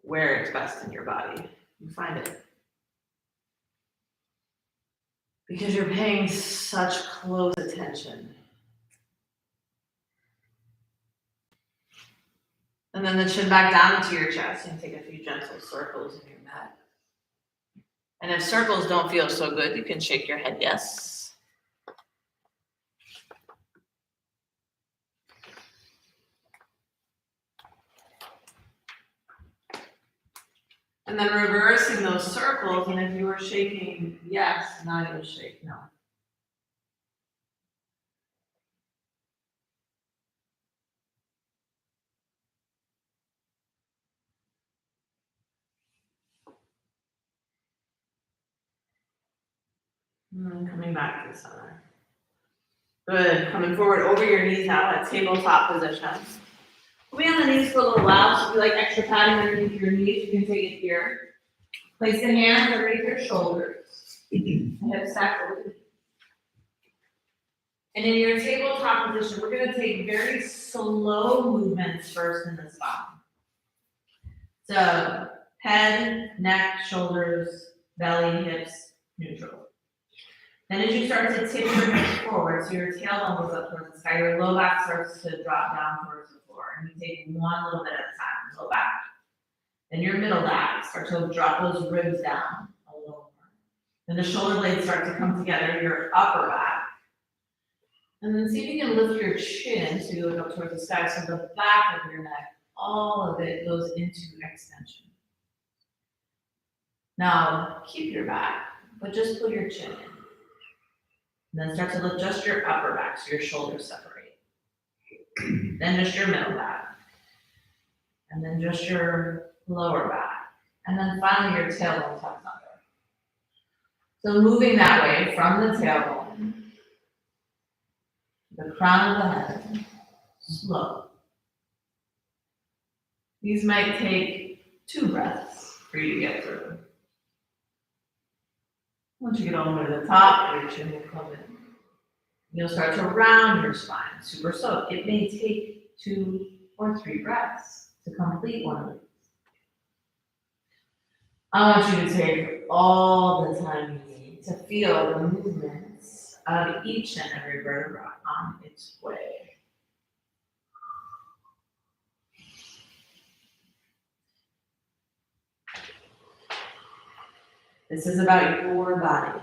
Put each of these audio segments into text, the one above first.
where it's best in your body. You find it. Because you're paying such close attention. And then the chin back down into your chest and take a few gentle circles in your mat. And if circles don't feel so good, you can shake your head yes. And then reversing those circles, and if you were shaking yes, now you'll shake no. And then coming back to the center. Good. Coming forward over your knees now, that tabletop position. We'll be on the knees for a little while, so if you like extra padding underneath your knees, you can take it here. Place the hands underneath your shoulders. Hips stacked over. And in your tabletop position, we're going to take very slow movements first in the spine. So head, neck, shoulders, belly, hips, neutral. Then as you start to tip your hips forward, so your tailbone goes up towards the sky, your low back starts to drop down towards the floor. And you take one little bit at a time, low back. Then your middle back, start to drop those ribs down a little more. Then the shoulder blades start to come together, your upper back. And then see if you can lift your chin so you look up towards the sky. So the back of your neck, all of it goes into extension. Now keep your back, but just put your chin in. And then start to lift just your upper back so your shoulders separate. Then just your middle back. And then just your lower back. And then finally your tailbone tucks under. So moving that way from the tailbone, the crown of the head, slow. These might take 2 breaths for you to get through. Once you get all the way to the top, your chin will come in. You'll start to round your spine, super slow. It may take 2 or 3 breaths to complete one of these. I want you to take all the time you need to feel the movements of each and every vertebra on its way. This is about your body.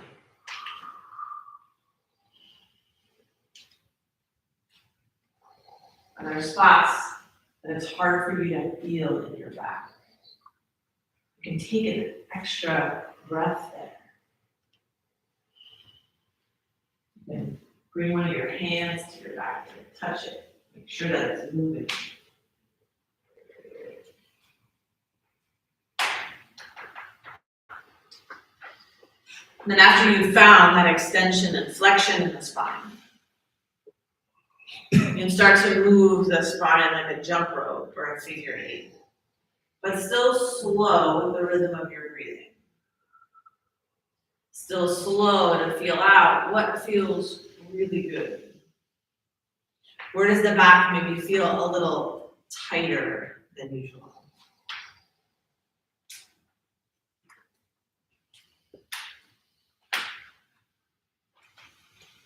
And there are spots that it's hard for you to feel in your back. You can take an extra breath there. You can bring one of your hands to your back and touch it. Make sure that it's moving. And then after you've found that extension and flexion in the spine, you can start to move the spine like a jump rope or a figure 8, but still slow with the rhythm of your breathing. Still slow to feel out what feels really good. Where does the back maybe feel a little tighter than usual?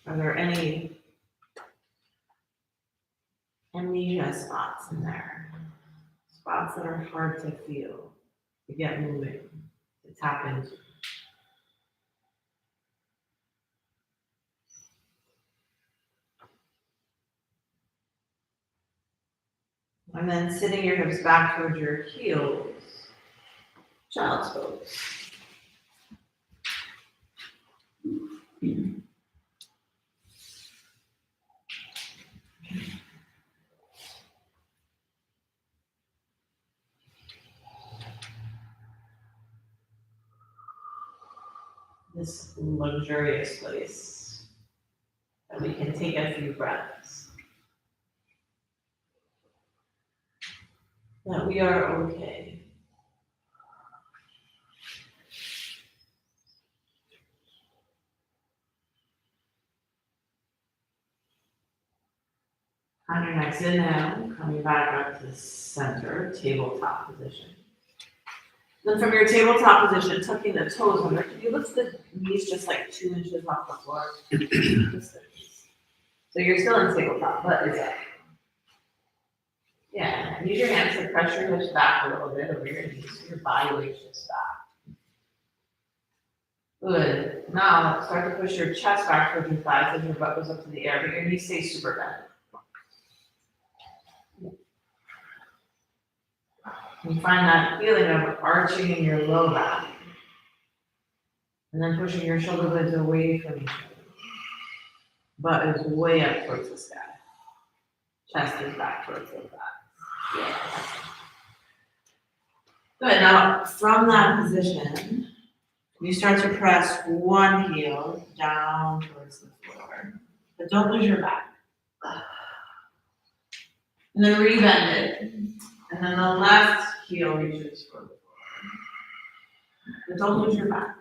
Are there any amnesia spots in there? Spots that are hard to feel, to get moving, to tap into. And then sitting your hips back towards your heels, child's pose. This luxurious place that we can take a few breaths. That we are okay. On your next inhale, coming back up to center, tabletop position. Then from your tabletop position, tucking the toes under, can you lift the knees just like 2 inches off the floor? Lift the knees. So you're still in tabletop, but it's up. Yeah, use your hands to press your hips back a little bit over your knees, so your body weight shifts back. Good. Now start to push your chest back towards your thighs as your butt goes up to the air, but your knees stay super bent. You find that feeling of arching in your low back. And then pushing your shoulder blades away from each other. Butt is way up towards the sky. Chest is back towards the back. Yeah. Good. Now, from that position, you start to press one heel down towards the floor. But don't lose your back. And then rebend it. And then the left heel reaches for the floor. But don't lose your back.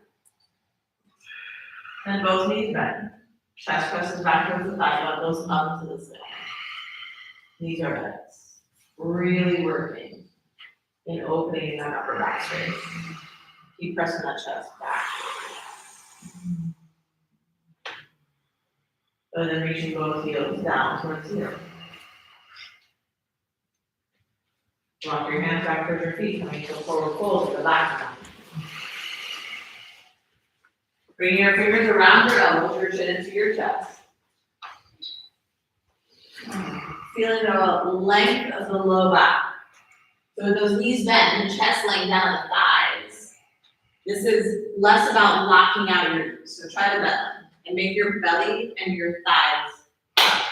And both knees bend. Chest presses back towards the thigh, butt goes up to the side. Knees are bent. Really working in opening that upper back space. Keep pressing that chest back. And then reaching both heels down towards the earth. Walk your hands back towards your feet, coming to a forward fold with the back down. Bring your fingers around your elbows, your chin into your chest. Feeling the length of the low back. So with those knees bent and chest laying down on the thighs, this is less about locking out your knees. So try to bend them and make your belly and your thighs touch.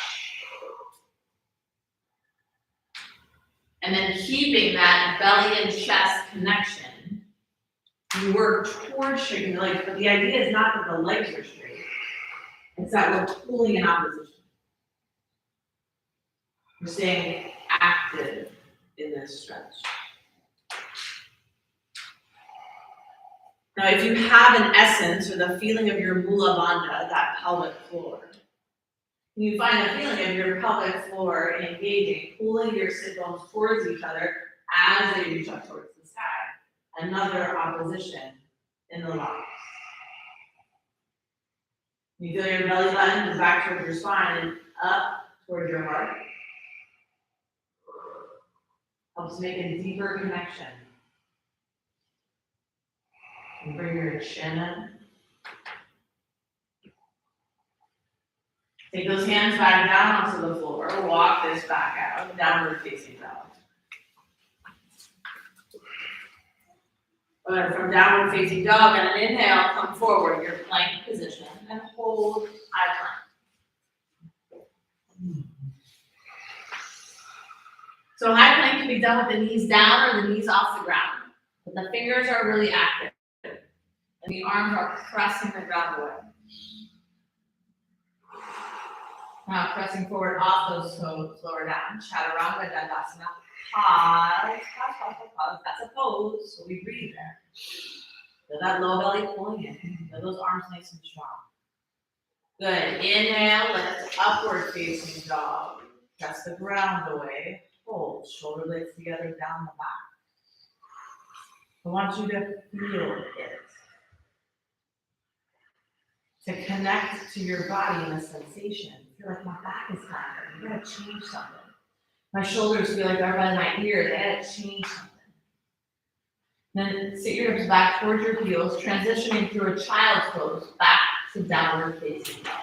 And then keeping that belly and chest connection, you work towards shaking the legs, but the idea is not that the legs are straight. It's that we're pulling in opposition. We're staying active in this stretch. Now, if you have an essence or the feeling of your Mula Bandha, that pelvic floor, you find the feeling of your pelvic floor engaging, pulling your sit bones towards each other as they reach up towards the sky. Another opposition in the lungs. You feel your belly button is back towards your spine and up towards your heart. Helps make a deeper connection. And bring your chin in. Take those hands back down onto the floor. Walk this back out, downward facing dog. Good. From downward facing dog, and an inhale, come forward, your plank position, and hold high plank. So high plank can be done with the knees down or the knees off the ground. But the fingers are really active. And the arms are pressing the ground away. Now pressing forward off those toes, lower down. Chaturanga Dandasana. Pause. That's a pose, so we breathe there. Feel that low belly pulling in. Feel those arms nice and strong. Good. Inhale, lift, upward facing dog. Press the ground away. Hold, shoulder blades together down the back. I want you to feel it. To connect to your body and the sensation. Feel like my back is tired. I gotta change something. My shoulders feel like they're by my ears. I gotta change something. Then sit your hips back towards your heels, transitioning through a child's pose back to downward facing dog.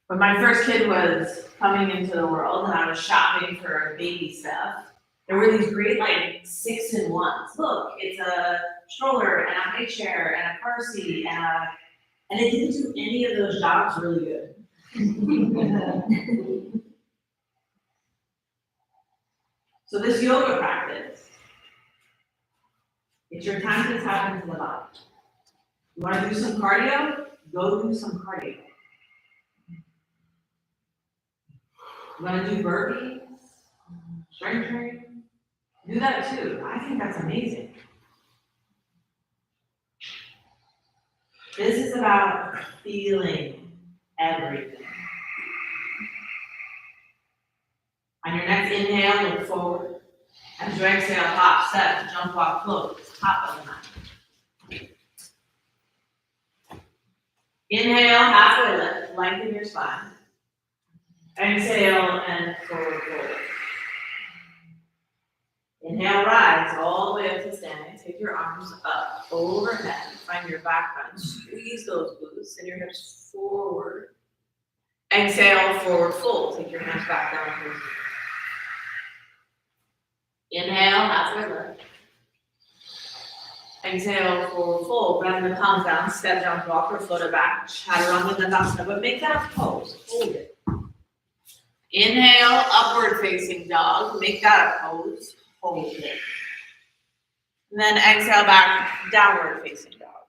When my first kid was coming into the world and I was shopping for baby stuff, there were these great like 6-in-1s. Look, it's a stroller and a high chair and a car seat and it didn't do any of those jobs really good. So this yoga practice, it's your time to tap into the body. You want to do some cardio? Go do some cardio. You want to do burpees, strength training? Do that too. I think that's amazing. This is about feeling everything. On your next inhale, look forward. As you exhale, hop, step, jump, walk, float. Hop of the mat. Inhale, halfway lift, lengthen your spine. Exhale and forward fold. Inhale, rise all the way up to standing. Take your arms up, overhead. Find your back bend. Squeeze those glutes and your hips forward. Exhale, forward fold. Take your hands back down towards you. Inhale, halfway lift. Exhale, forward fold. Bend the palms down. Step down, walk or float it back. Chaturanga Dandasana. But make that a pose. Hold it. Inhale, upward facing dog. Make that a pose. Hold it. And then exhale back, downward facing dog.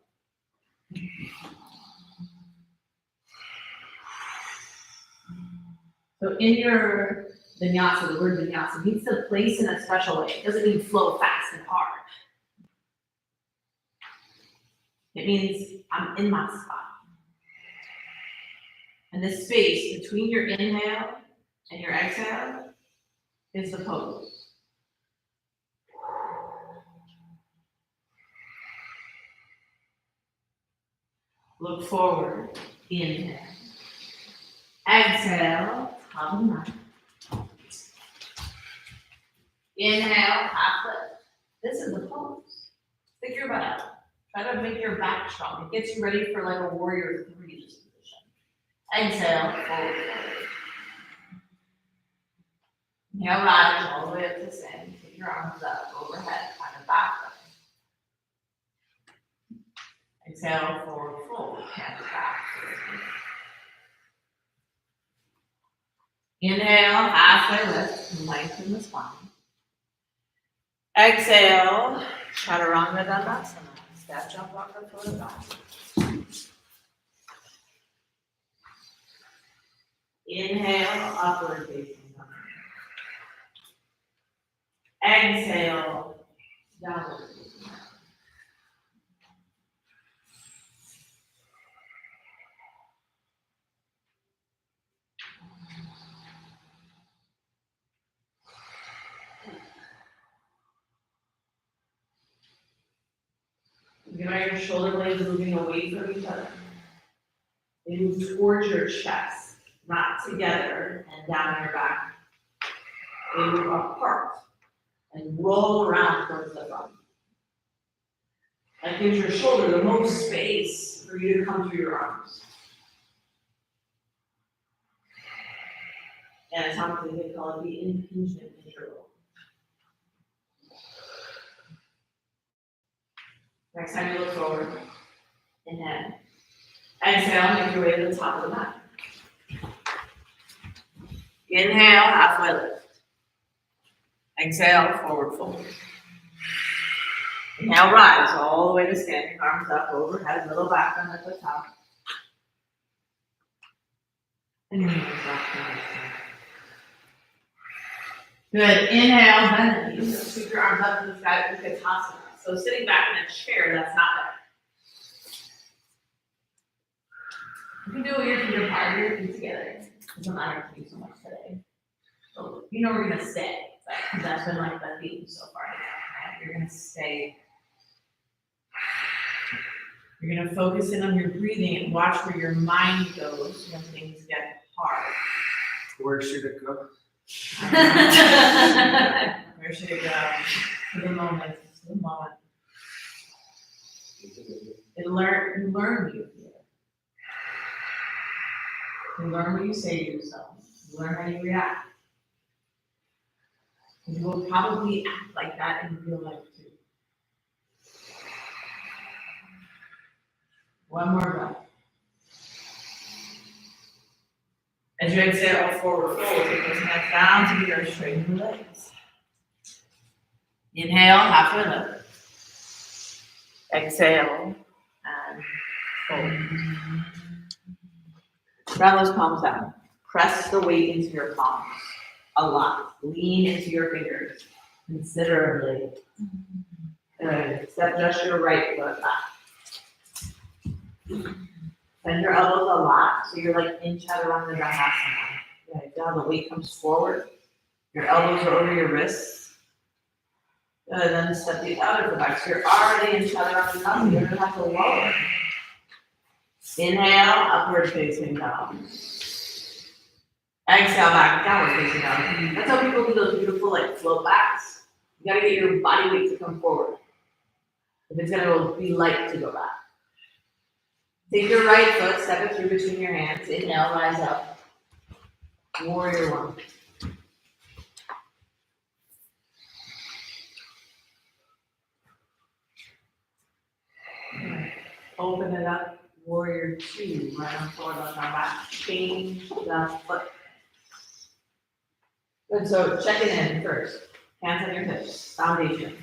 So in your vinyasa, the word vinyasa means to place in a special way. It doesn't mean flow fast and hard. It means I'm in my spot. And this space between your inhale and your exhale is the pose. Look forward, inhale. Exhale, top of the mat. Inhale, half lift. This is the pose. Stick your butt out. Try to make your back strong. It gets you ready for like a warrior 3 position. Exhale, forward. Inhale, rise all the way up to standing. Take your arms up, overhead, kind of back. Exhale, forward fold, hands back. Inhale, halfway lift, lengthen the spine. Exhale, Chaturanga Dandasana. Step, jump, walk, or float it back. Inhale, upward facing dog. Exhale, downward facing dog. Get out your shoulder blades moving away from each other. They move towards your chest, not together and down your back. They move apart and roll around towards the front. That gives your shoulder the most space for you to come through your arms. Anatomically, they call it the impingement interval. Next time you look forward, inhale. Exhale, make your way to the top of the mat. Inhale, halfway lift. Exhale, forward fold. Inhale, rise all the way to standing, arms up, overhead, little back bend at the top. And your hands back down. Good. Inhale, bend the knees. Sweep your arms up to the sky, Utkatasana. So sitting back in a chair, that's not there. You can do it with your feet apart, your feet together. It doesn't matter to you so much today. So you know we're gonna stay. Because that's been like the theme so far today, right? You're gonna stay. You're gonna focus in on your breathing and watch where your mind goes when things get hard. Where should it go? Where should it go? For the moment. The moment. You learn what you feel. You learn what you say to yourself. You learn how you react. And you will probably act like that in real life too. One more breath. As you exhale, forward fold. Take those hands down to the earth, straighten the legs. Inhale, halfway lift. Exhale, and fold. Ground those palms down. Press the weight into your palms a lot. Lean into your fingers. considerably. Good. Step just your right foot back. Bend your elbows a lot, so you're like in chaturanga dandasana. Yeah, feel how the weight comes forward. Your elbows are over your wrists. Good, and then step the other foot back. So you're already in chaturanga dandasana. You're gonna have to lower. Inhale, upward facing dog. Exhale back, downward facing dog. That's how people do those beautiful like float backs. You gotta get your body weight to come forward. If it's gonna be light to go back. Take your right foot, step it through between your hands. Inhale, rise up. Warrior one. Open it up. Warrior two. Right on forward, left arm back. Change the foot. Good, so check it in first. Hands on your hips, foundation.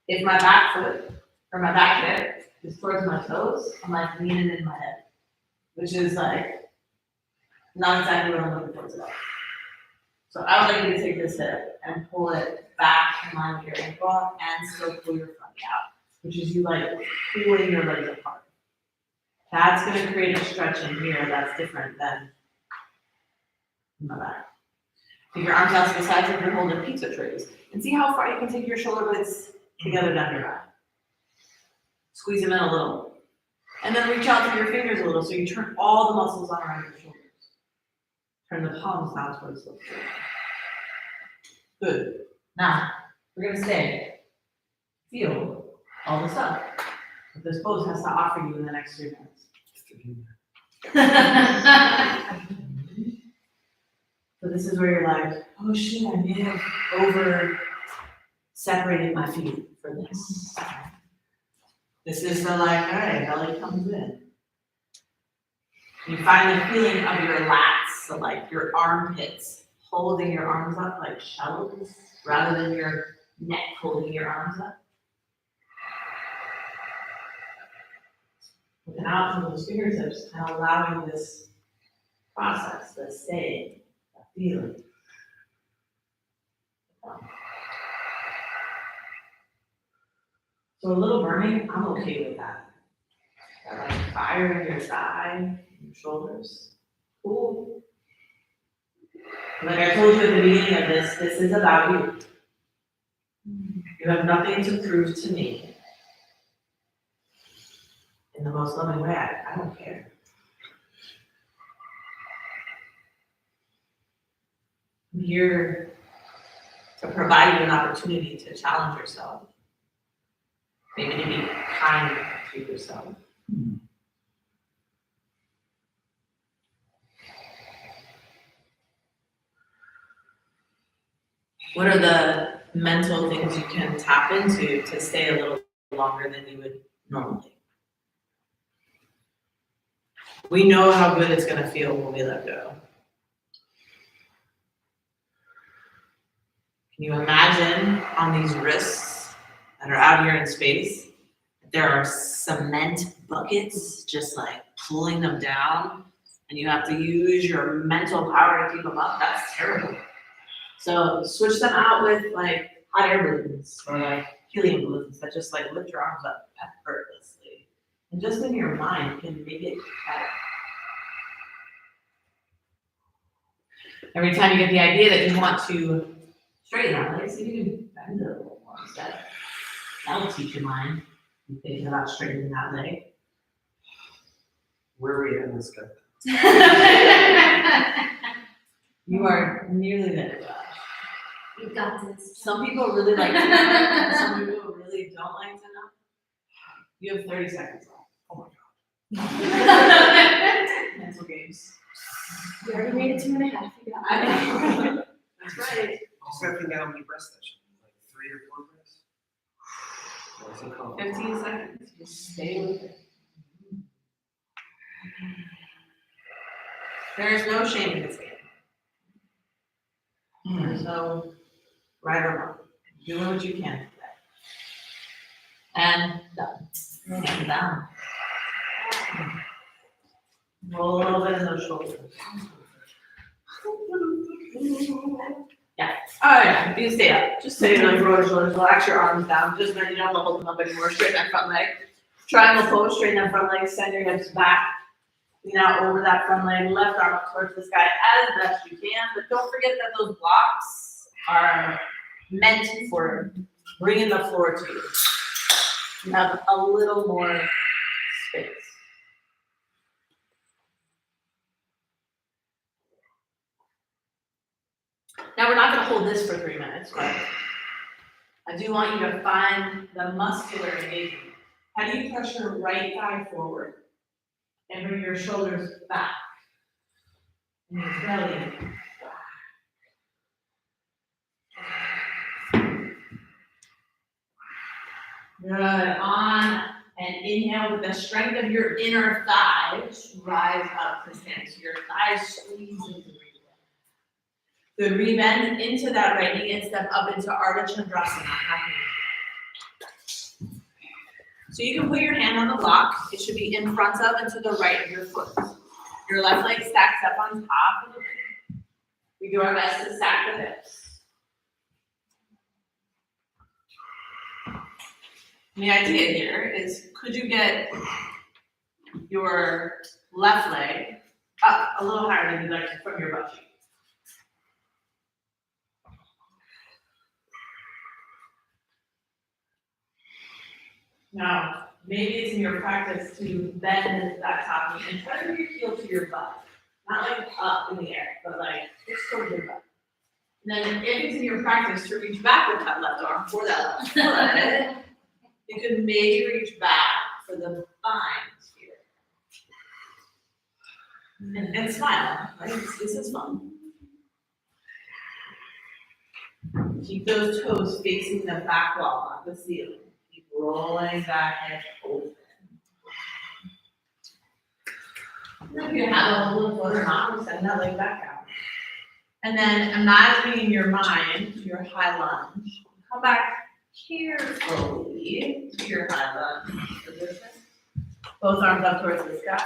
If my back foot, or my back hip is towards my toes, I'm like leaning in my head, which is like not exactly what I'm looking for today. So I would like you to take this hip and pull it back in line with your ankle and still pull your front out, which is you like pulling your legs apart. That's gonna create a stretch in here that's different than in my back. Take your arms out to the sides of your holding pizza trays and see how far you can take your shoulder blades together down your back. Squeeze them in a little. And then reach out through your fingers a little so you turn all the muscles on around your shoulders. Turn the palms down towards the floor. Good. Now, we're gonna stay. Feel all the stuff that this pose has to offer you in the next 3 minutes. So this is where you're like, oh shit, I may have over separated my feet for this. This is the like, all right, belly comes in. You find the feeling of your lats, so like your armpits, holding your arms up like shells, rather than your neck holding your arms up. Looking out from those fingertips and allowing this process, this staying. Feeling. So a little burning, I'm okay with that. That like fire in your thigh, your shoulders. Cool. Like I told you at the beginning of this is about you. You have nothing to prove to me. In the most loving way, I don't care. I'm here to provide you an opportunity to challenge yourself. Maybe to be kind to yourself. What are the mental things you can tap into to stay a little longer than you would normally? We know how good it's going to feel when we let go. Can you imagine on these wrists that are out here in space, there are cement buckets just like pulling them down, and you have to use your mental power to keep them up? That's terrible. So switch them out with like hot air balloons or like helium balloons that just like lift your arms up effortlessly. And just in your mind can make it better. Every time you get the idea that you want to straighten that leg, see if you can bend it a little more instead. That'll teach your mind. You thinking about straightening that leg. Where are we in this guy? You are nearly there, Josh. You got this. Some people really like to know, and some people really don't like to know. You have 30 seconds left. Oh my god. Mental games. You already made it 2.5. You got I know. That's right. Also, I think how many breaths that should be, like 3 or 4 breaths? What's it called? 15 seconds. Just stay with it. There is no shame in this game. There's no right or wrong. Doing what you can today. And done. And down. Roll a little bit in those shoulders. Oh yeah, you stay up. Just sitting on your shoulders, relax your arms down. Just then you don't have to hold them up anymore. Straighten that front leg. Triangle pose, straighten that front leg, send your hips back. Now over that front leg, left arm up towards the sky as best you can. But don't forget that those blocks are meant for bringing the floor to you. You have a little more space. Now we're not gonna hold this for 3 minutes, but I do want you to find the muscular engagement. How do you push your right thigh forward and bring your shoulders back? And your belly back. Good. On and inhale with the strength of your inner thighs, rise up to stand. So your thighs squeeze into the rebend. Good, rebend into that right knee and step up into Ardha Chandrasana. Half knee. So you can put your hand on the block. It should be in front of and to the right of your foot. Your left leg stacks up on top of the leg. We do our best to stack the hips. The idea here is, could you get your left leg up a little higher than you'd like to from your butt cheek? Now, maybe it's in your practice to bend that top knee and try to bring your heel to your butt. Not like up in the air, but like just towards your butt. And then if it's in your practice to reach back with that left arm for that left foot, you can maybe reach back for the spines here. And smile, right? This is fun. Keep those toes facing the back wall, not the ceiling. Keep rolling that head open. And if you have a little foot or not, we'll send that leg back out. And then imagining in your mind your high lunge. Come back carefully to your high lunge position. Both arms up towards the sky.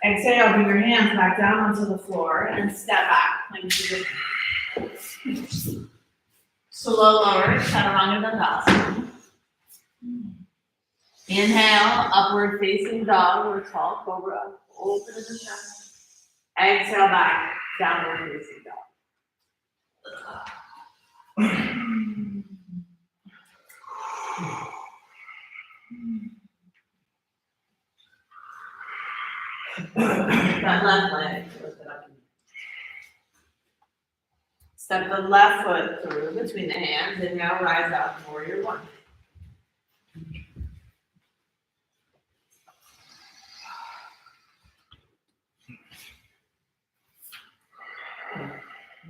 Exhale, bring your hands back down onto the floor and step back, plank position. Slow lower, chaturanga dandasana. Inhale, upward facing dog or tall cobra. Open in the chest. Exhale back, downward facing dog. That left leg, lift it up. Step the left foot through between the hands and now rise up, warrior one.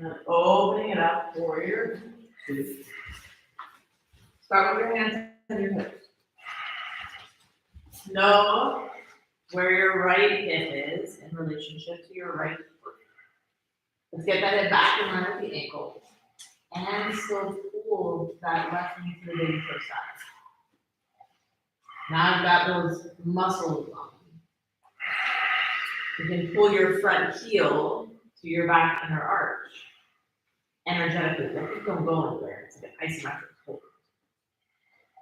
Now opening it up, warrior two. Start with your hands and your hips. Know where your right hip is in relationship to your right foot. Let's get that hip back and run at the ankle. And still pull that left knee to the baby toe side. Now I've got those muscles on. You can pull your front heel to your back inner arch. Energetically, don't go anywhere. It's like an isometric hold.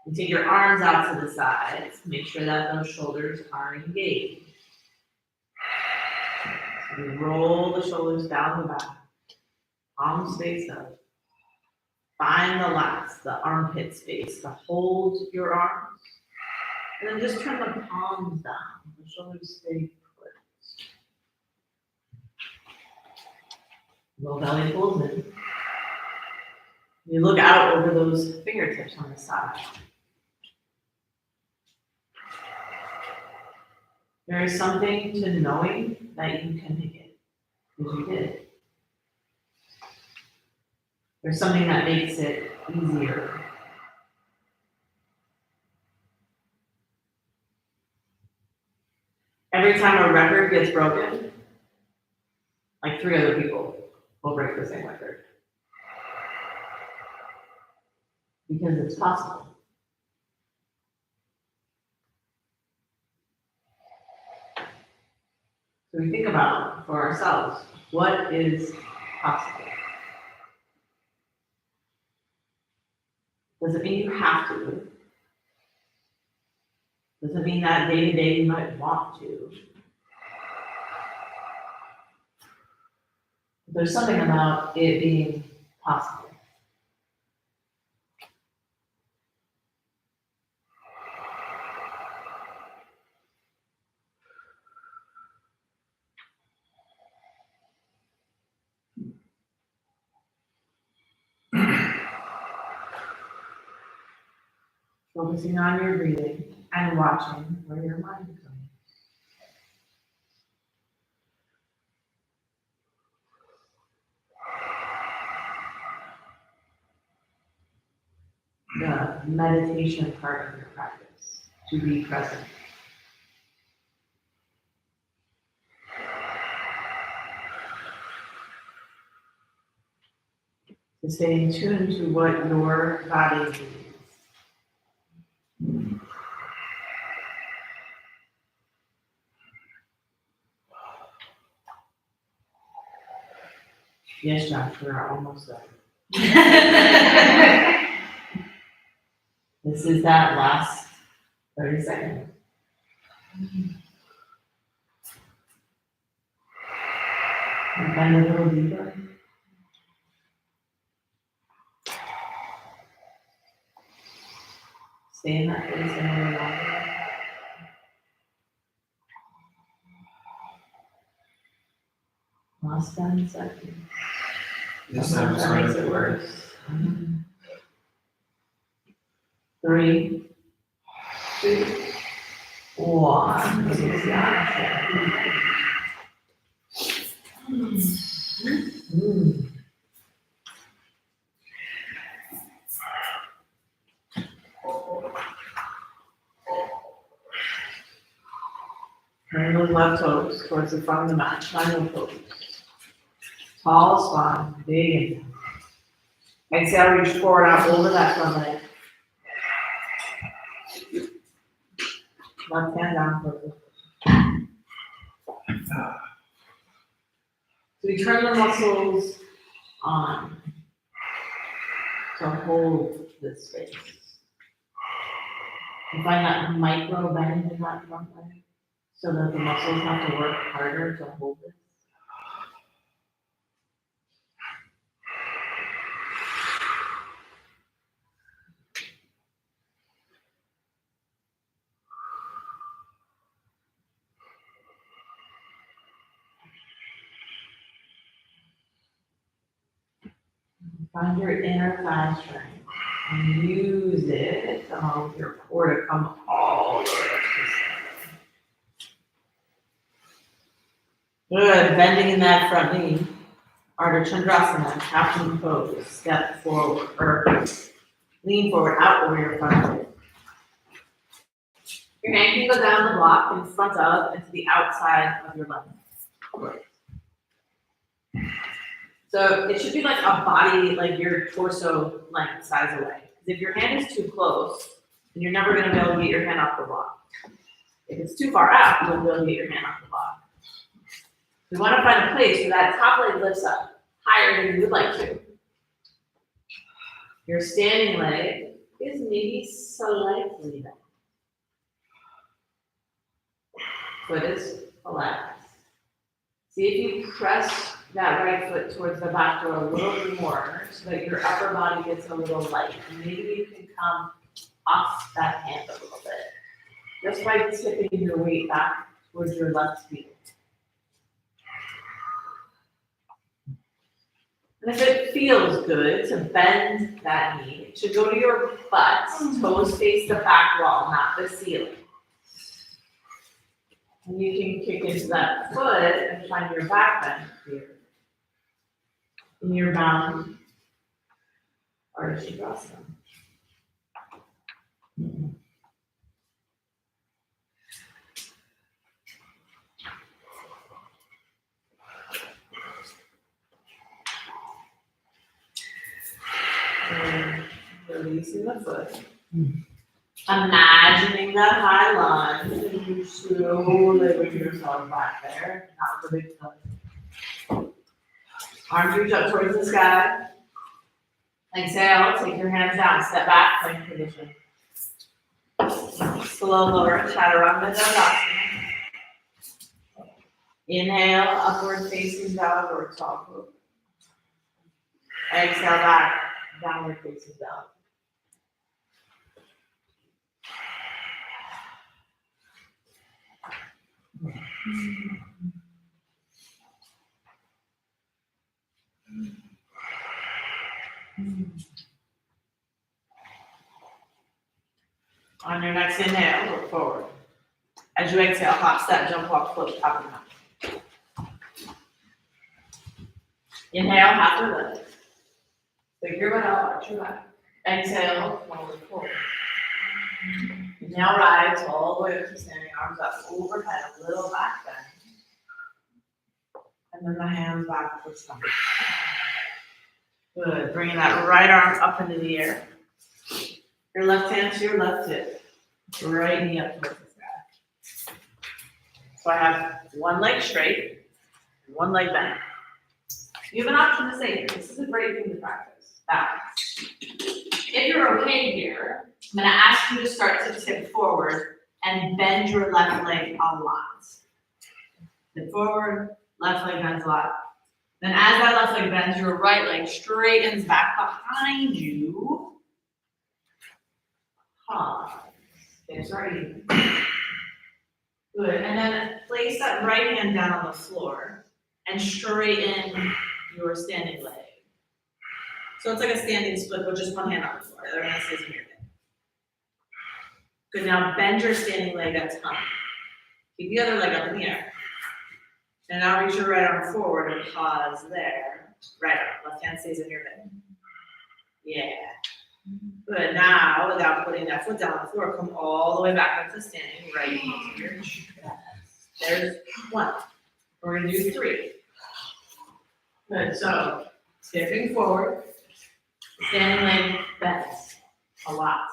You take your arms out to the sides. Make sure that those shoulders are engaged. So you roll the shoulders down the back. Palms face up. Find the lats, the armpit space to hold your arms. And then just turn the palms down. The shoulders stay put. Low belly pulls in. You look out over those fingertips on the side. There is something to knowing that you can make it, because you did. There's something that makes it easier. Every time a record gets broken, like 3 other people will break the same record. Because it's possible. So we think about for ourselves, what is possible. Doesn't mean you have to. Doesn't mean that day to day you might want to. There's something about it being possible. Focusing on your breathing and watching where your mind is going. The meditation part of your practice, to be present. To stay in tune to what your body needs. Yes, Josh, we're almost there. This is that last 30 seconds. And bend a little deeper. Stay in that place a little longer. Last 10 seconds. This Sometimes that makes it worse. 3, 2, 1. Turn those left toes towards the front of the mat. Final pose. Tall spine, big inhale. Exhale, reach forward out over that front leg. Left hand down further. So we turn the muscles on to hold this space. You find that micro bend in that front leg so that the muscles have to work harder to hold it. Find your inner thigh strength and use it to help your core to come all the way up to center. Good, bending in that front knee. Ardha Chandrasana, captain pose, step forward, or lean forward, out over your front leg. Your hand can go down the block in front of and to the outside of your left leg. So it should be like a body, like your torso length size away. If your hand is too close, then you're never gonna be able to get your hand off the block. If it's too far out, you won't be able to get your hand off the block. We wanna find a place where that top leg lifts up higher than you would like to. Your standing leg is maybe slightly bent. Foot is relaxed. See if you press that right foot towards the back door a little more so that your upper body gets a little light. And maybe you can come off that hand a little bit. Just by tipping your weight back towards your left feet. And if it feels good to bend that knee, it should go to your butt, toes face the back wall, not the ceiling. And you can kick into that foot and find your back bend here. In your bound Ardha Chandrasana. And releasing the foot. Imagining that high line, and you slowly bring yourself back there, not with a big foot. Arms reach up towards the sky. Exhale, take your hands down, step back, plank position. Slow lower, chaturanga dandasana. Inhale, upward facing downward dog pose. Exhale back, downward facing dog. On your next inhale, look forward. As you exhale, hop, step, jump, walk, float, top and down. Inhale, half the lift. Pick your butt up, arch your back. Exhale, forward, forward. Inhale, rise all the way up to standing, arms up overhead, a little back bend. And then the hands back to the stomach. Good, bringing that right arm up into the air. Your left hand to your left hip. Right knee up towards the sky. So I have one leg straight, one leg bent. You have an option to say here, this is a great thing to practice, balance. If you're okay here, I'm gonna ask you to start to tip forward and bend your left leg a lot. Tip forward, left leg bends a lot. Then as that left leg bends, your right leg straightens back behind you. Pause. Hips are even. Good, and then place that right hand down on the floor and straighten your standing leg. So it's like a standing split with just one hand on the floor, the other hand stays in your hip. Good, now bend your standing leg a ton. Keep the other leg up in the air. And now reach your right arm forward and pause there. Right arm, left hand stays in your hip. Yeah. Good, now without putting that foot down on the floor, come all the way back up to standing, right knee to your chest. There's one. We're gonna do three. Good, so tipping forward, standing leg bends a lot.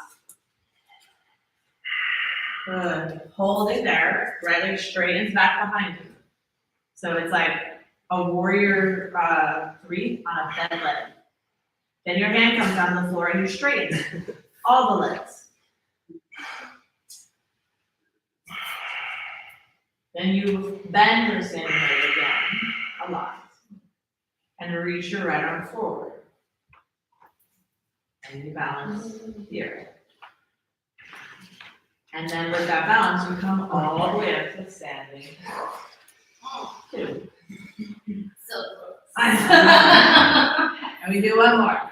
Good, holding there, right leg straightens back behind you. So it's like a warrior three on a bent leg. Then your hand comes down the floor and you straighten all the legs. Then you bend your standing leg again a lot. And reach your right arm forward. And you balance here. And then with that balance, you come all the way up to standing. Two. So And we do one more.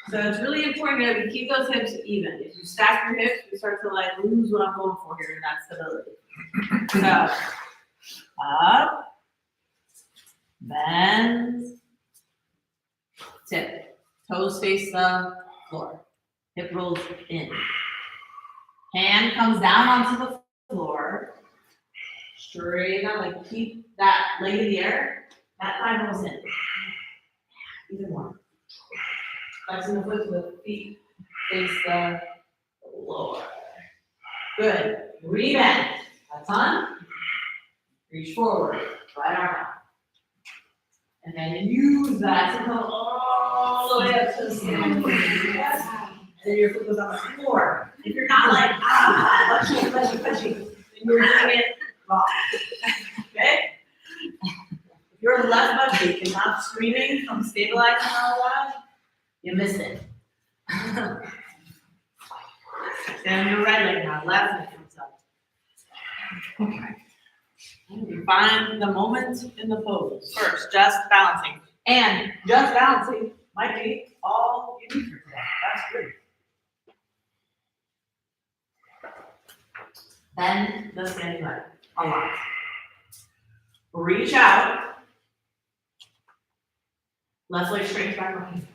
So it's really important that we keep those hips even. If you stack your hips, you start to like lose what I'm going for here, and that's stability. So up, bend, tip, toes face the floor, hip rolls in. Hand comes down onto the floor, straight out, like keep that leg in the air, that thigh rolls in. Even more. Flexing the foot so the feet face the floor. Good. Rebend. A ton. Reach forward. Right arm out. And then use that to come all the way up to the standing. And then your foot goes on the floor. If you're not like, pushing, then you're doing it wrong. Okay? If you're left butt cheek and not screaming from stabilizing all that, you missed it. Stand on your right leg now, left leg comes up. Okay. You find the moment in the pose. First, just balancing. And just balancing might be all you need for today. That's great. Bend the standing leg a lot. Reach out. Left leg straightens back behind.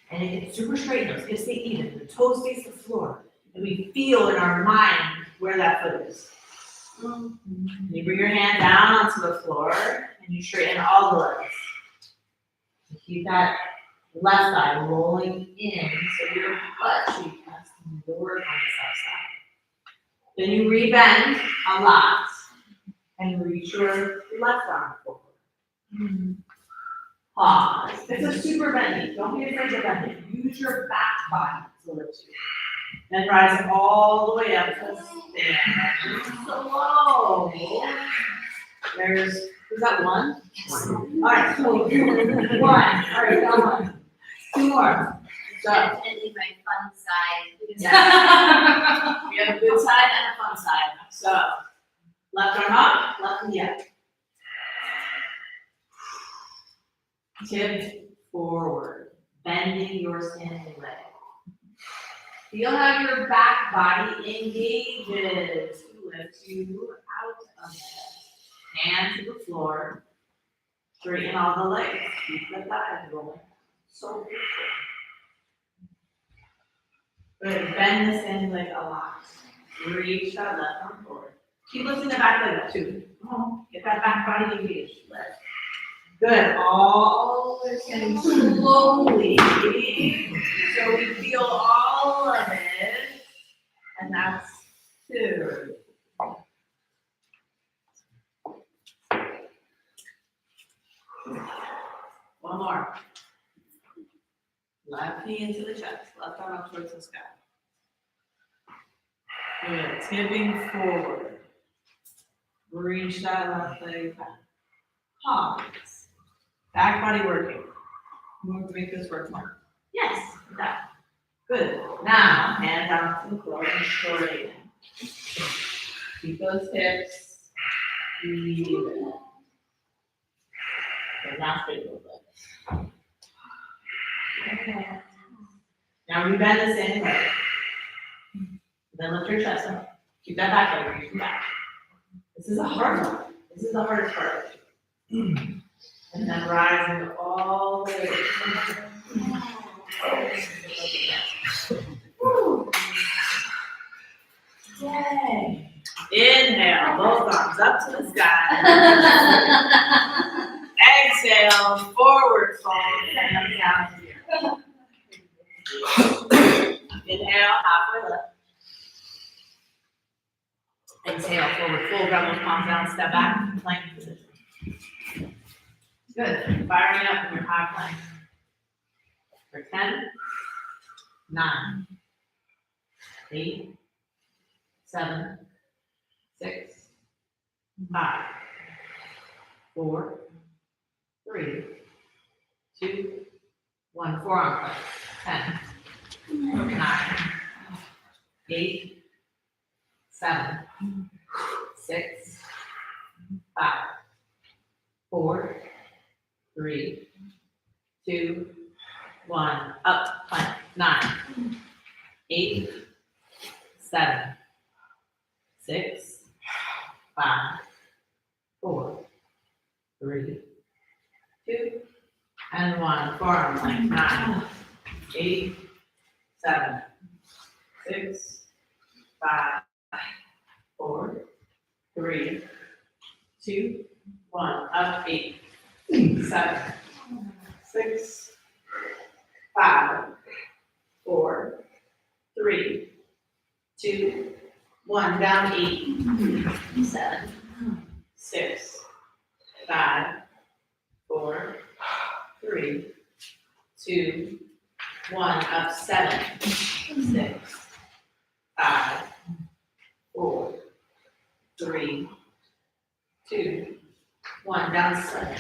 And it gets super straight, those hips stay even, the toes face the floor. And we feel in our mind where that foot is. You bring your hand down onto the floor and you straighten all the legs. You keep that left thigh rolling in so your butt cheek has to work on the left side. Then you rebend a lot and reach your left arm forward. Pause. It's a super bendy. Don't be afraid to bend it. Use your back body to lift you. Then rise all the way up to stand. Slow. Was that one? All right, cool. One. All right, got one. Two more. So. Definitely my fun side. Yeah. We have a good side and a fun side. So, left arm up, left knee up. Tip forward, bending your standing leg. Feel how your back body engages to lift you out of bed. Hand to the floor. Straighten all the legs. Keep the thighs rolling. So beautiful. Good. Bend the standing leg a lot. Reach that left arm forward. Keep lifting the back leg up too. Come on. Get that back body engaged. Lift. Good. All the way standing slowly. So we feel all of it. And that's 2. One more. Left knee into the chest. Left arm up towards the sky. Good. Tipping forward. Reach that left leg back. Pause. Back body working. We'll make this work more. Yes, that. Good. Now, hand down to the floor and straighten. Keep those hips even. Okay, now straighten those legs. Okay. Now we bend the standing leg. Then lift your chest up. Keep that back leg reaching back. This is a hard one. This is the hardest part. And then rising all the way. Woo. Yay. Inhale, both arms up to the sky. Exhale, forward fold, hands down here. Inhale, halfway lift. Exhale, forward fold, grab those palms down, step back, plank position. Good. Firing up in your high plank. For 10, 9, 8, 7, 6, 5, 4, 3, 2, 1. Forearm plank. 10, 9, 8, 7, 6, 5, 4, 3, 2, 1. Up, plank. 9, 8, 7, 6, 5, 4, 3, 2, and 1. Forearm plank. 9, 8, 7, 6, 5, 4, 3, 2, 1. Up, 8, 7, 6, 5, 4, 3, 2, 1. Down, 8, 7, 6, 5, 4, 3, 2, 1. Up, 7, 6, 5, 4, 3, 2, 1. Down, 7,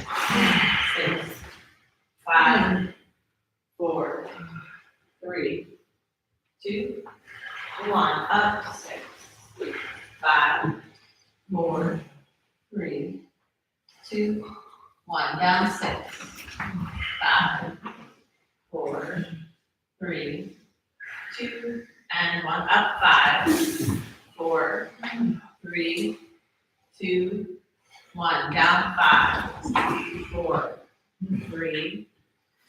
6, 5, 4, 3, 2, 1. Up, 6, 5, 4, 3, 2, 1. Down, 6, 5, 4, 3, 2, and 1. Up, 5, 4, 3, 2, 1. Down, 5, 4, 3,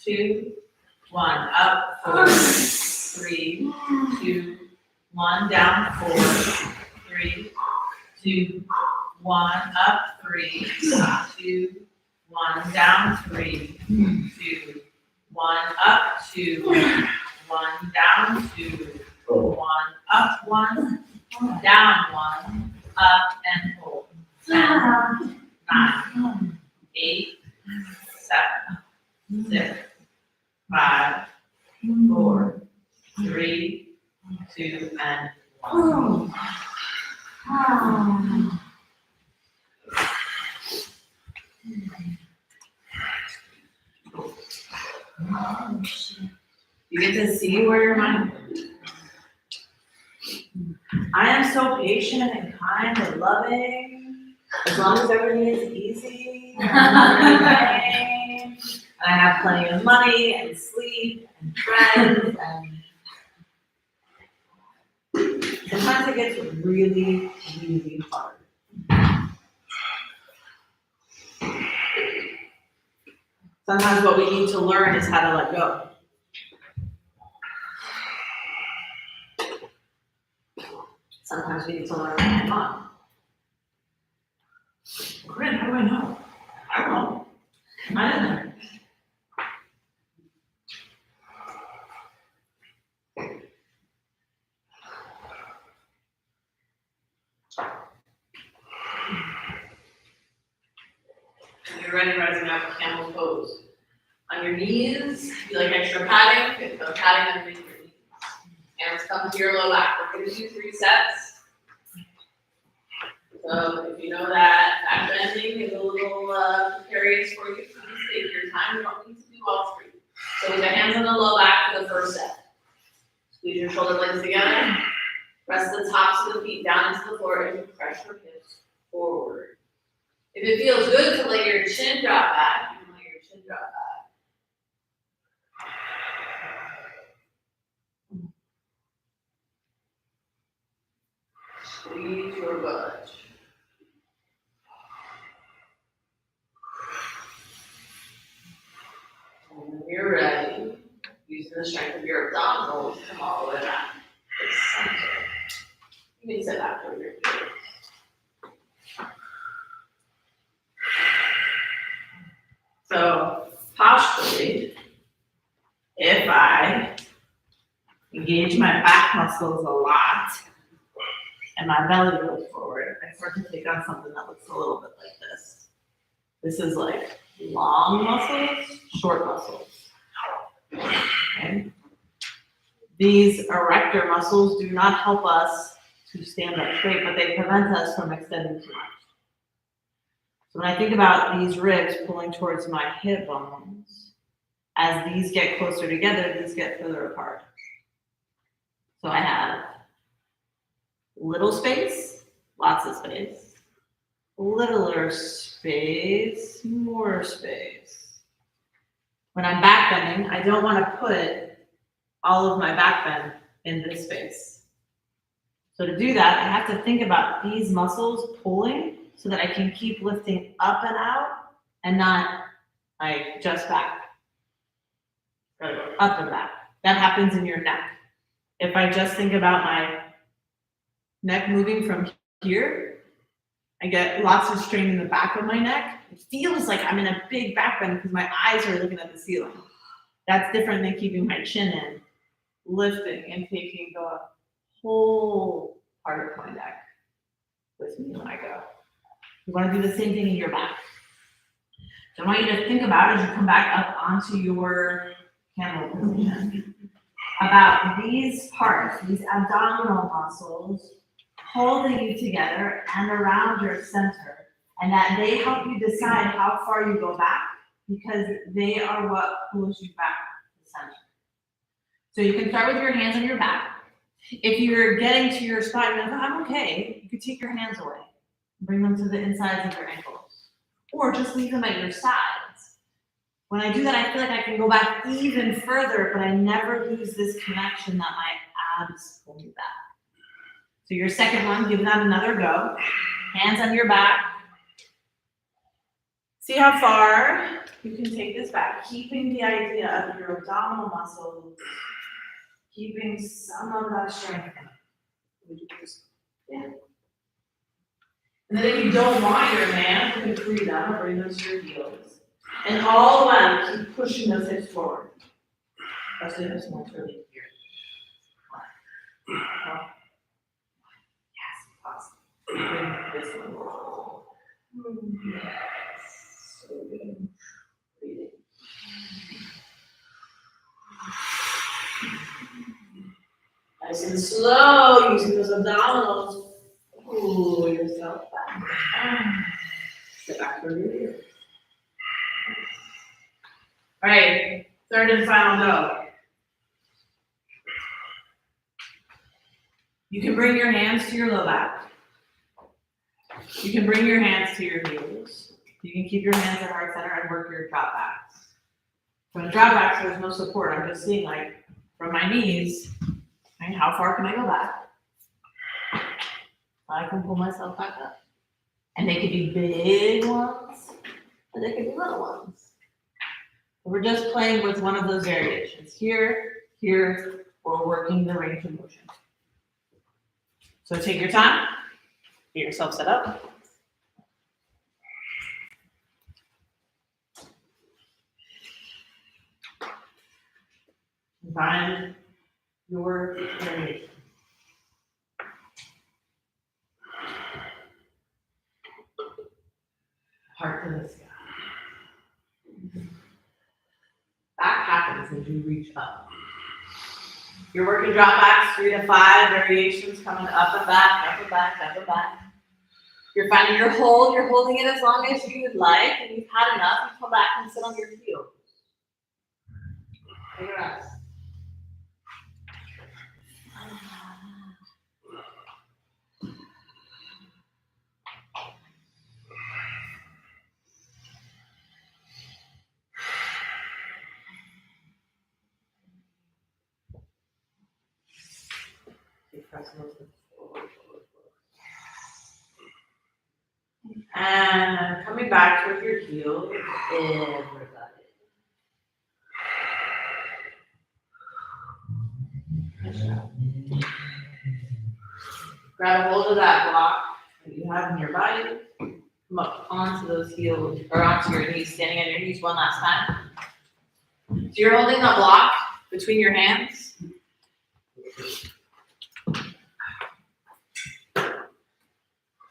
2, 1. Up, 4, 3, 2, 1. Down, 4, 3, 2, 1. Up, 3, 2, 1. Down, 3, 2, 1. Up, 2, 1. Down, 2, 1. Up, 1. Down, 1. Up and hold. 10, 9, 8, 7, 6, 5, 4, 3, 2, and 1. You get to see where your mind goes. I am so patient and kind and loving. As long as everything is easy, and I'm not really pain, and I have plenty of money and sleep and friends, and sometimes it gets really, really hard. Sometimes what we need to learn is how to let go. Sometimes we need to learn to hang on. Corinne, how do I know? I don't know. I don't know. You're ready, rising up, camel pose. On your knees, you like extra padding, good, no padding underneath your knees. Hands come to your low back. We're gonna do 3 sets. So if you know that back bending is a little precarious for you, please take your time. You don't need to do all 3. So with the hands on the low back for the first set. Squeeze your shoulder blades together. Press the tops of the feet down into the floor and press your hips forward. If it feels good to let your chin drop back, you can let your chin drop back. Squeeze your butt. And when you're ready, using the strength of your abdominals, come all the way back to the center. You can sit back over your feet. So, posturally, if I engage my back muscles a lot and my belly goes forward, I start to take on something that looks a little bit like this. This is like long muscles, short muscles. Okay? These erector muscles do not help us to stand up straight, but they prevent us from extending too much. So when I think about these ribs pulling towards my hip bones, as these get closer together, these get further apart. So I have little space, lots of space, littler space, more space. When I'm back bending, I don't want to put all of my back bend in this space. So to do that, I have to think about these muscles pulling so that I can keep lifting up and out and not like just back. Up and back. That happens in your neck. If I just think about my neck moving from here, I get lots of strain in the back of my neck. It feels like I'm in a big back bend because my eyes are looking at the ceiling. That's different than keeping my chin in, lifting and taking the whole part of my neck with me when I go. You want to do the same thing in your back. So I want you to think about, as you come back up onto your camel position, about these parts, these abdominal muscles holding you together and around your center, and that they help you decide how far you go back because they are what pulls you back to the center. So you can start with your hands on your back. If you're getting to your spot, you're like, oh, I'm okay, you could take your hands away. Bring them to the insides of your ankles. Or just leave them at your sides. When I do that, I feel like I can go back even further, but I never lose this connection that my abs pull me back. So your second one, give that another go. Hands on your back. See how far you can take this back, keeping the idea of your abdominal muscles, keeping some of that strength. Yeah. And then if you don't want your hands, you can free them or bring them to your heels. And all the way, keep pushing those hips forward. Let's do this one really here. Yes, awesome. Bring this one forward. Yes, so good. Breathing. Nice and slow, using those abdominals. Pull yourself back. Sit back for your ears. All right, third and final go. You can bring your hands to your low back. You can bring your hands to your heels. You can keep your hands at heart center and work your drop backs. From the drop backs, there's no support. I'm just seeing like from my knees, and how far can I go back? I can pull myself back up. And they could be big ones, and they could be little ones. We're just playing with one of those variations. Here, here, or working the range of motion. So take your time, get yourself set up. Find your variation. Heart to the sky. That happens as you reach up. You're working drop backs, 3 to 5 variations coming up and back, up and back, up and back. You're finding your hold, you're holding it as long as you would like, and you've had enough, you come back and sit on your heels. Take a rest. And coming back with your heels, everybody. Grab a hold of that block that you have in your body. Come up onto those heels, or onto your knees, standing on your knees one last time. So you're holding the block between your hands.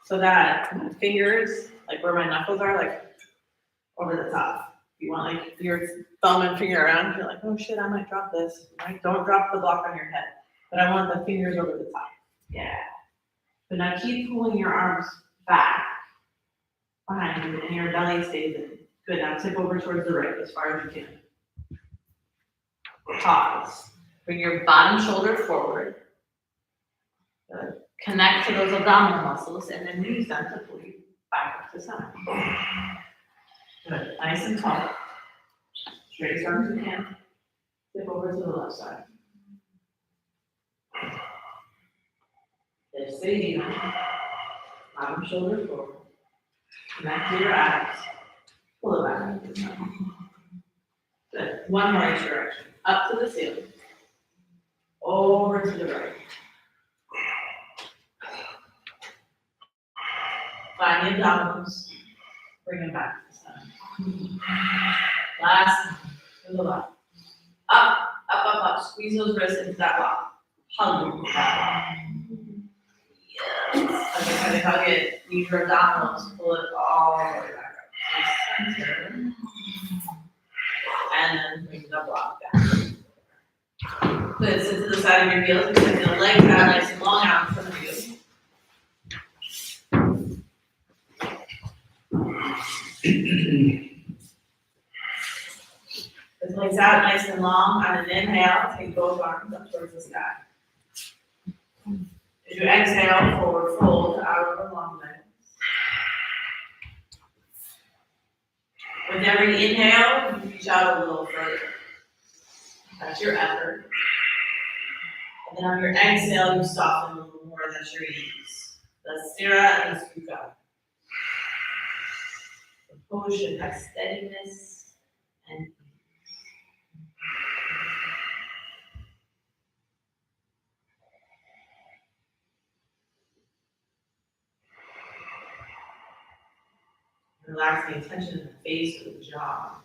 So that my fingers, like where my knuckles are, like over the top. You want like your thumb and finger around, you're like, oh shit, I might drop this. Like, don't drop the block on your head. But I want the fingers over the top. Yeah. But now keep pulling your arms back behind you and your belly stays in. Good, now tip over towards the right as far as you can. Pause. Bring your bottom shoulder forward. Good. Connect to those abdominal muscles and then use them to pull you back up to center. Good, nice and tall. Straight as far as you can. Tip over to the left side. Then stay even. Bottom shoulder forward. Connect to your abs. Pull it back up to center. Good. One more each direction. Up to the ceiling. Over to the right. Find the abdominals. Bring them back to the center. Last to the left. Up, up, up, up. Squeeze those wrists into that block. Hug that block. Yes. Okay, hug it. Use your abdominals. Pull it all the way back up. Center. And then bring the block down. Good. Sit to the side of your heels. Extend the legs out nice and long out in front of you. With legs out nice and long on an inhale, take both arms up towards the sky. As you exhale, forward fold out over long legs. With every inhale, you reach out a little further. That's your effort. And then on your exhale, you soften a little more. That's your ease. The stira and the sukha. Push and have steadiness and ease. Relax the tension in the face or the jaw.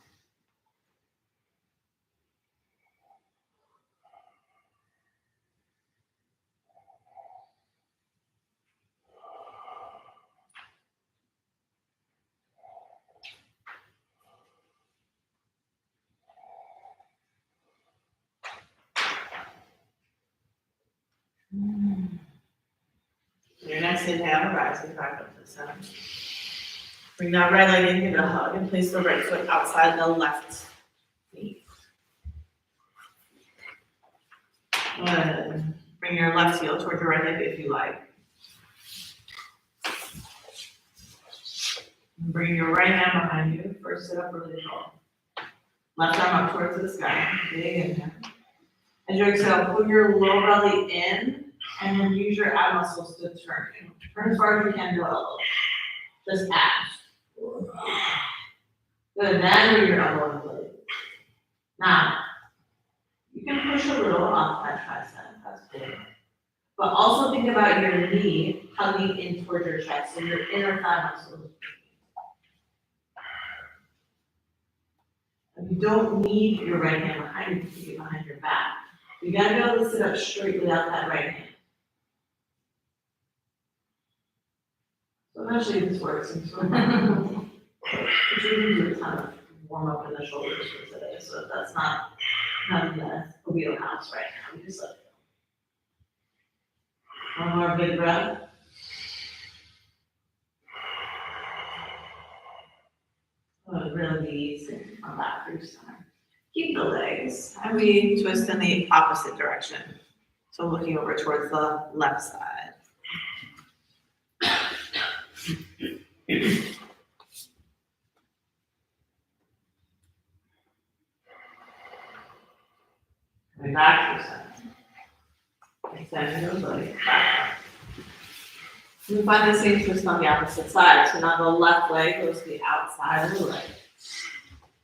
Nice inhale, rising back up to the center. Bring that right leg in, give it a hug, and place the right foot outside the left knee. Good. Bring your left heel toward your right hip if you like. And bring your right hand behind you. First sit up really tall. Left arm up towards the sky. Big inhale. As you exhale, pull your low belly in and then use your ab muscles to turn. Turn as far as you can to elbow. Just abs. Good. Then move your elbow in the belly. Now, you can push a little off that tricep. That's good. But also think about your knee hugging in towards your chest, so your inner thigh muscles. You don't need your right hand behind you to keep it behind your back. You gotta be able to sit up straight without that right hand. So eventually this works. And so but you can do a ton of warm up in the shoulders for today, so that's not in the wheelhouse right now. We just let it go. One more big breath. Release and come back through center. Keep the legs, and we twist in the opposite direction. So looking over towards the left side. Coming back through center. Extending those legs back up. We find the same twist on the opposite side. So now the left leg goes to the outside of the leg.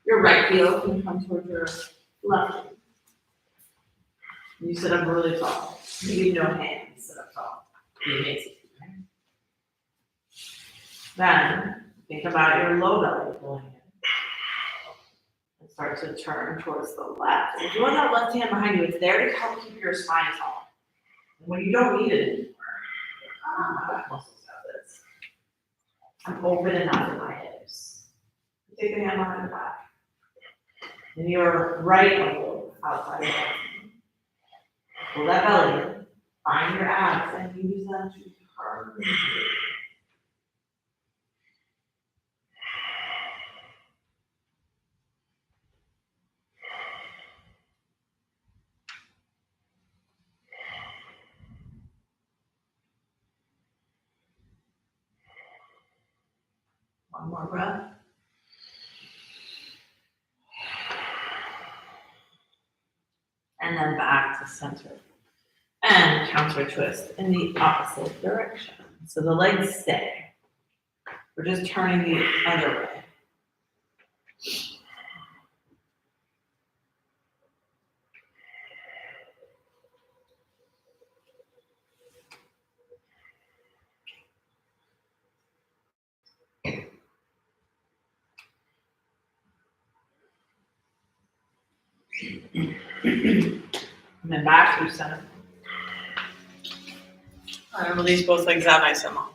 Your right heel can come towards your left knee. You sit up really tall. Maybe no hands, sit up tall. Be amazing. Then think about your low belly pulling in. And start to turn towards the left. If you want that left hand behind you, it's there to help keep your spine tall. And when you don't need it anymore, my back muscles have this. I'm open enough in my hips. Take the hand behind the back. And your right elbow outside the left. Pull that belly in. Find your abs and use them to turn. One more breath. And then back to center. And counter twist in the opposite direction. So the legs stay. We're just turning the other way. And then back to center. And release both legs out nice and long.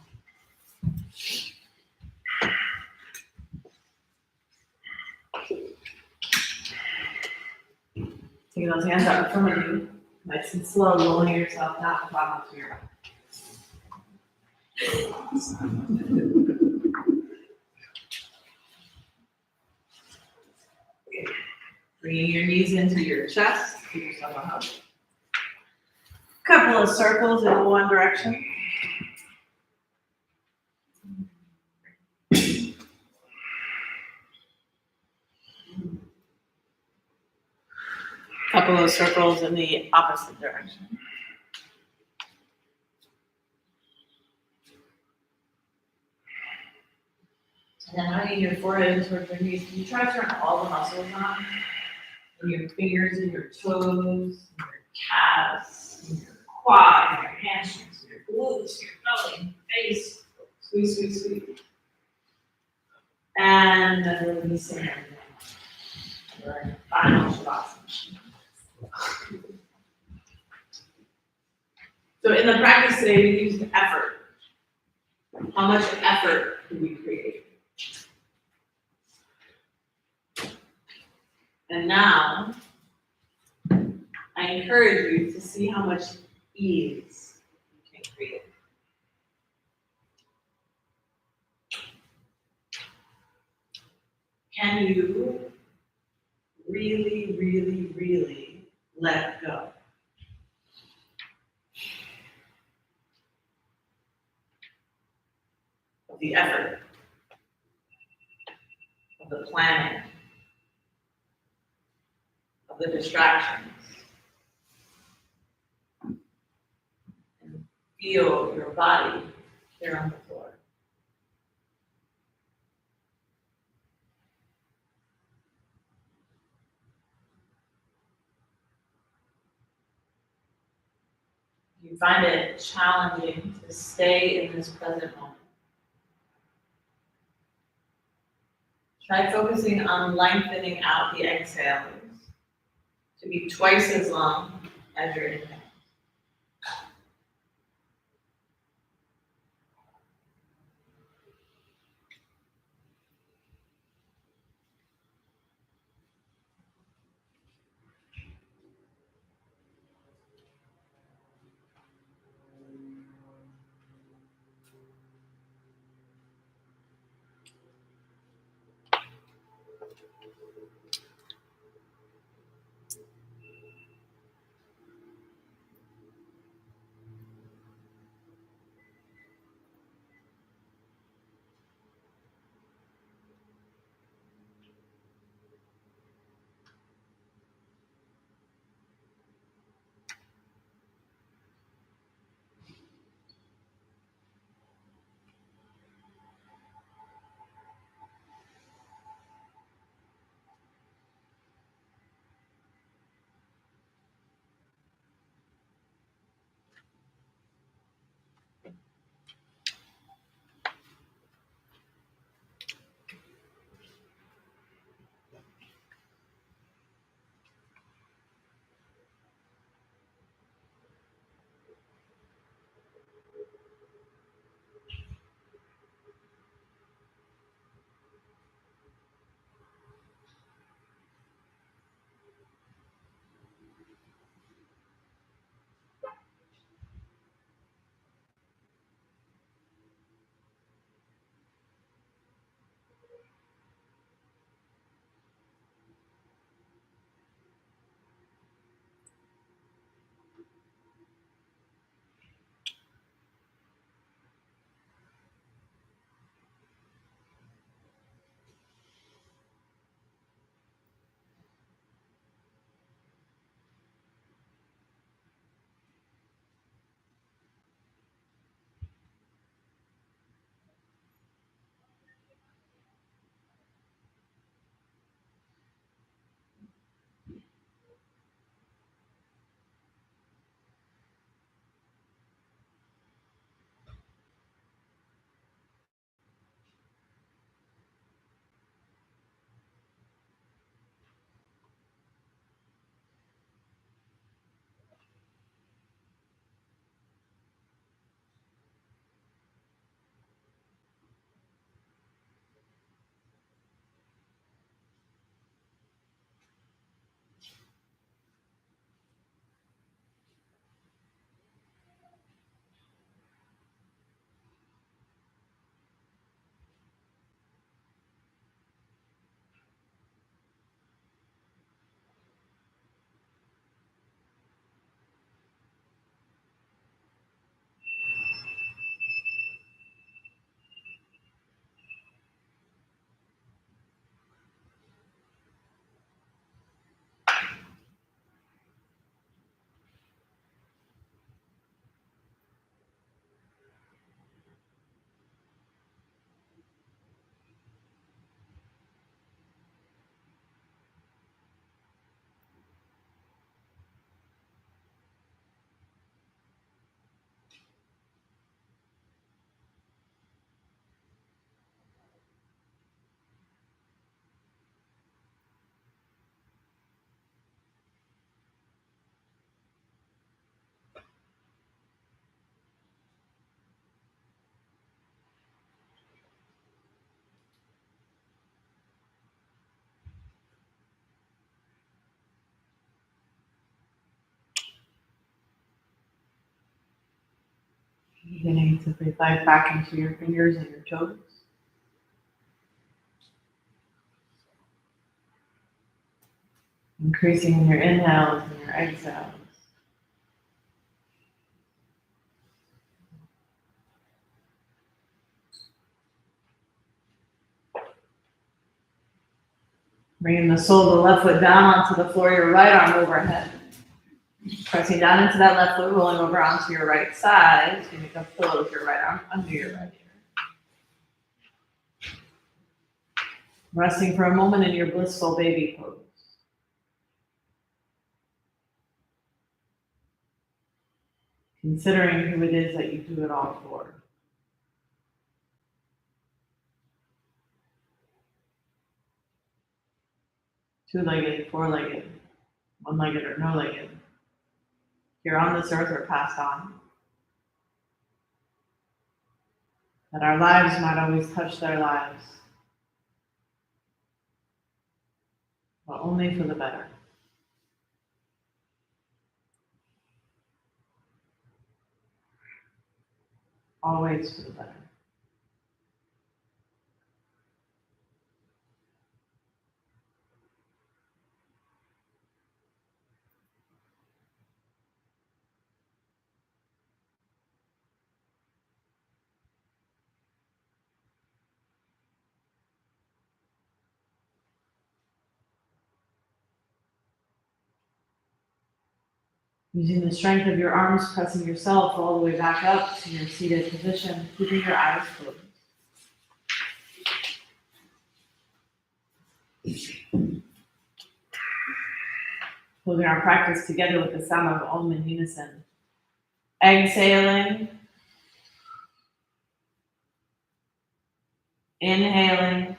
Taking those hands out in front of you. Nice and slow, lowering yourself down to bottom of your back. Bringing your knees into your chest, give yourself a hug. Couple of circles in one direction. Couple of circles in the opposite direction. And then hugging your forehead towards your knees. Can you try to turn all the muscles on? In your fingers and your toes, and your calves, and your quads, and your hamstrings, and your glutes, your belly, and your face. Squeeze, squeeze, squeeze. And then releasing everything. Your final shavasana. So in the practice today, we used effort. How much effort do we create? And now, I encourage you to see how much ease you can create. Can you really, really, really let go? Of the effort, of the planning, of the distractions, and feel your body here on the floor. If you find it challenging to stay in this present moment, try focusing on lengthening out the exhales to be twice as long as your inhale. Beginning to breathe life back into your fingers and your toes. Increasing your inhales and your exhales. Bringing the sole of the left foot down onto the floor, your right arm overhead. Pressing down into that left foot, rolling over onto your right side. So you make a pillow with your right arm under your right ear. Resting for a moment in your blissful baby pose. Considering who it is that you do it all for. Two-legged, four-legged, one-legged or no-legged. Here on this earth or passed on. That our lives might always touch their lives. But only for the better. Always for the better. Using the strength of your arms, pressing yourself all the way back up to your seated position, keeping your eyes closed. Closing our practice together with the sound of Om in unison. Exhaling. Inhaling.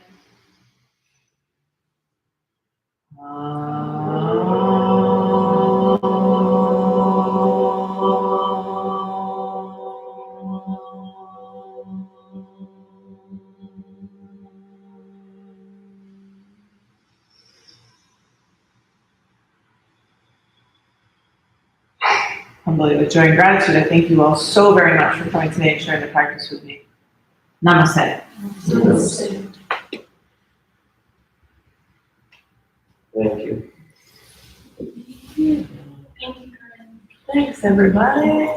Humbly, with joy and gratitude, I thank you all so very much for coming today and sharing the practice with me. Namaste. Namaste. Thank you. Thank you, Corinne. Thanks, everybody.